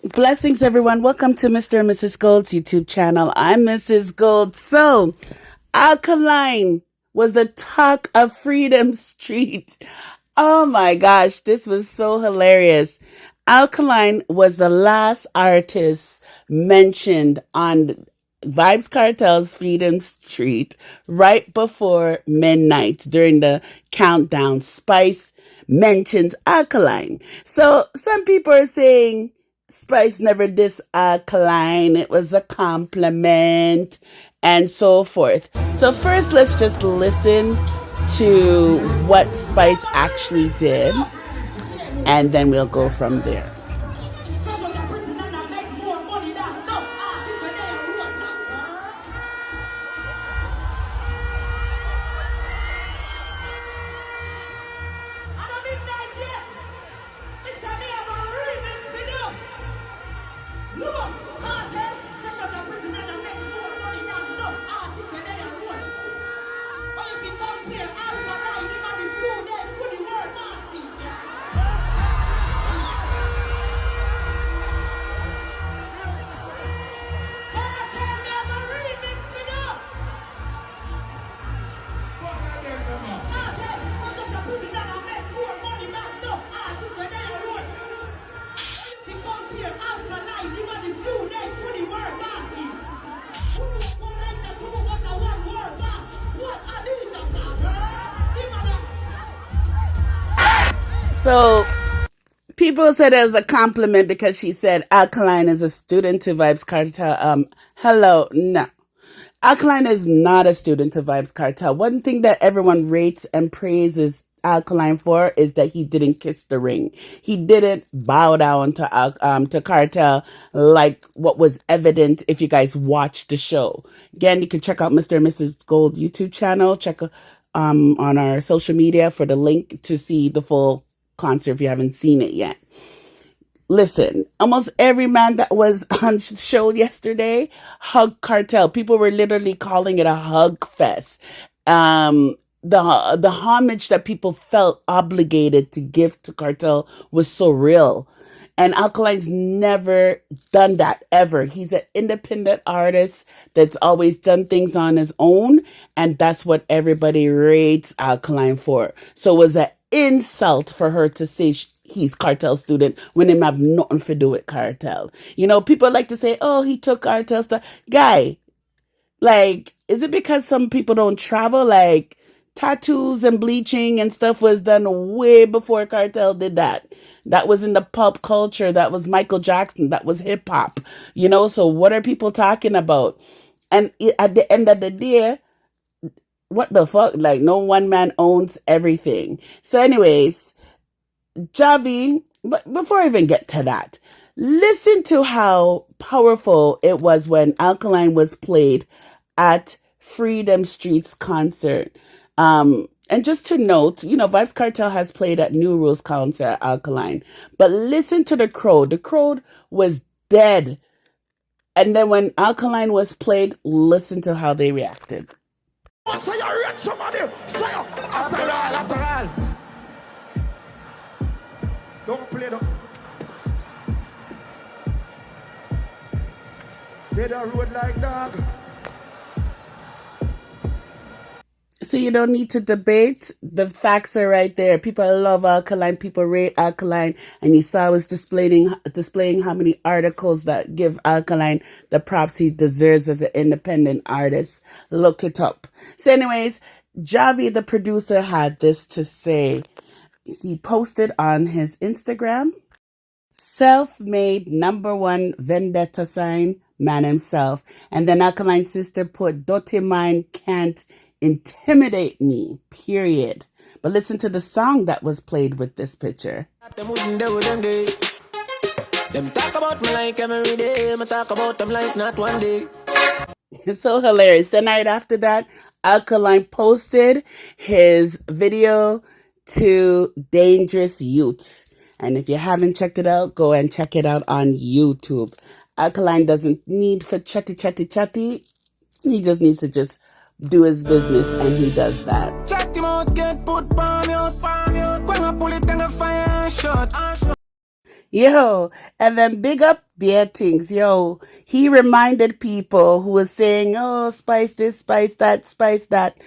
Blessings, everyone. Welcome to Mr. and Mrs. Gold's YouTube channel. I'm Mrs. Gold. So, Alkaline was the talk of Freedom Street. Oh my gosh, this was so hilarious. Alkaline was the last artist mentioned on Vibes Cartel's Freedom Street right before midnight during the countdown. Spice mentions Alkaline. So some people are saying Spice never diss Alkaline. It was a compliment and so forth. So first, let's just listen to what Spice actually did, and then we'll go from there. So people said it was a compliment because she said Alkaline is a student to Vibes Cartel. Hello, no. Alkaline is not a student to Vibes Cartel. One thing that everyone rates and praises Alkaline for is that he didn't kiss the ring. He didn't bow down to Cartel like what was evident if you guys watched the show. Again, you can check out Mr. and Mrs. Gold YouTube channel. Check on our social media for the link to see the full concert if you haven't seen it yet. Listen, almost every man that was on show yesterday hugged Cartel. People were literally calling it a hug fest. The homage that people felt obligated to give to Cartel was so real. And Alkaline's never done that ever. He's an independent artist that's always done things on his own, and that's what everybody rates Alkaline for. So it was an insult for her to say he's Cartel student when him have nothing to do with Cartel. You know, people like to say, oh, he took Cartel stuff. Guy, like, is it because some people don't travel? Like, tattoos and bleaching and stuff was done way before Cartel did that. That was in the pop culture. That was Michael Jackson. That was hip hop. You know, so what are people talking about? And at the end of the day, what the fuck? Like, no one man owns everything. So anyways, Jahvy, but before I even get to that, listen to how powerful it was when Alkaline was played at Freedom Street's concert. And just to note, you know, Vibes Cartel has played at New Rules concert at Alkaline. But listen to the crowd. The crowd was dead. And then when Alkaline was played, listen to how they reacted. So you read somebody, so you, after all. Don't play them. They don't road like dog. So you don't need to debate. The facts are right there. People love Alkaline. People rate Alkaline. And you saw I was displaying how many articles that give Alkaline the props he deserves as an independent artist. Look it up. So anyways, Jahvy, the producer, had this to say. He posted on his Instagram, self-made #1 Vendetta sign, man himself. And then Alkaline's sister put, dirty mind can't intimidate me, period. But listen to the song that was played with this picture. Them talk about me like every day. I talk about them like not one day. It's so hilarious. The night after that, Alkaline posted his video to Dangerous Youth. And if you haven't checked it out, go and check it out on YouTube. Alkaline doesn't need for chatty. He just needs to just do his business, and he does that. Chat him out, get put palm out. When I pull it in the fire shot. Yo, and then big up Bear Things. Yo, he reminded people who was saying, oh, Spice this, Spice that, Spice that.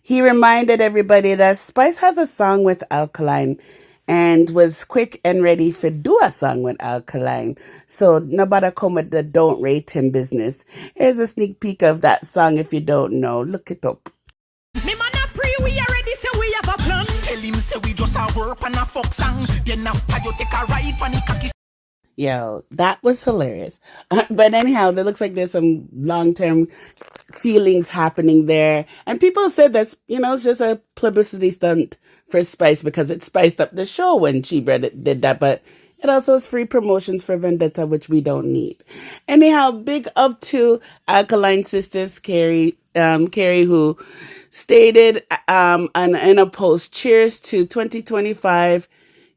He reminded everybody that Spice has a song with Alkaline and was quick and ready to do a song with Alkaline. So nobody come with the don't rate him business. Here's a sneak peek of that song if you don't know. Look it up. Me man a pre, we already say we have a plan. Tell him say we just a work on a fuck song. Then after you take a ride on the cocky. Yo, that was hilarious. But anyhow, there looks like there's some long-term feelings happening there. And people said that's, it's just a publicity stunt for Spice because it spiced up the show when she did that. But it also is free promotions for Vendetta, which we don't need. Anyhow, big up to Alkaline Sisters, Kere, who stated in a post, cheers to 2025,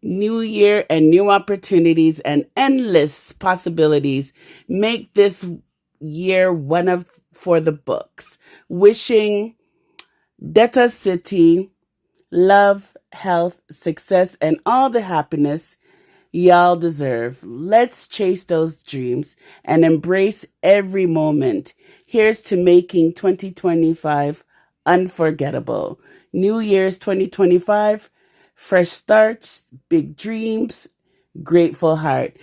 new year and new opportunities and endless possibilities. Make this year one of for the books. Wishing Detta City love, health, success, and all the happiness y'all deserve. Let's chase those dreams and embrace every moment. Here's to making 2025 unforgettable. New Year's 2025, fresh starts, big dreams, grateful heart.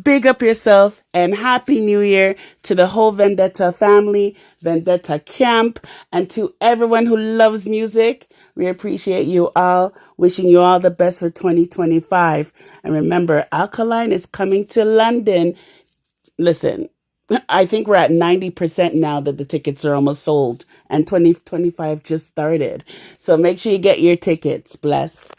Big up yourself and Happy New Year to the whole Vendetta family, Vendetta camp, and to everyone who loves music. We appreciate you all. Wishing you all the best for 2025. And remember, Alkaline is coming to London. Listen, I think we're at 90% now that the tickets are almost sold and 2025 just started. So make sure you get your tickets. Bless.